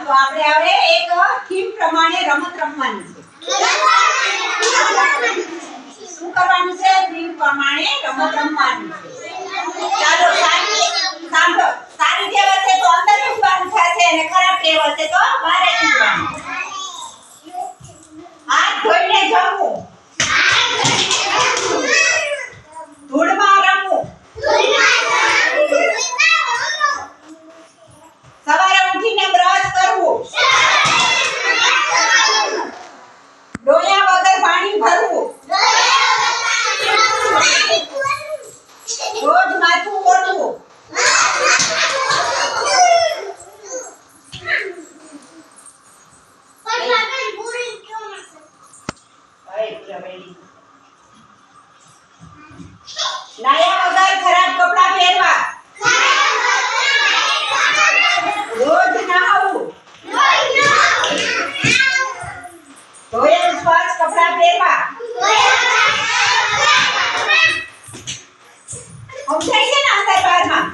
તો આપણે હવે એક થીમ પ્રમાણે રમત રમવાની છે શું કરવાનું છે થીમ પ્રમાણે રમત રમવાની છે ચાલો સાંભળો સારી ટેવ હશે તો અંદર ઉભવાનું થશે અને ખરાબ ટેવ હશે તો બહાર ઉભવાનું હાથ ધોઈને જમવું ધૂળમાં રમવું સવારે ઉઠીને બ્રશ કરવું ડોયા વગર પાણી ભરવું રોજ માથું ઓળવું નાયા વગર ખરાબ કપડાં પહેરવા રોજ નહાવું ધોયેલ સ્વચ્છ કપડાં પહેરવા સમજાય છે ને અંદર બારમાં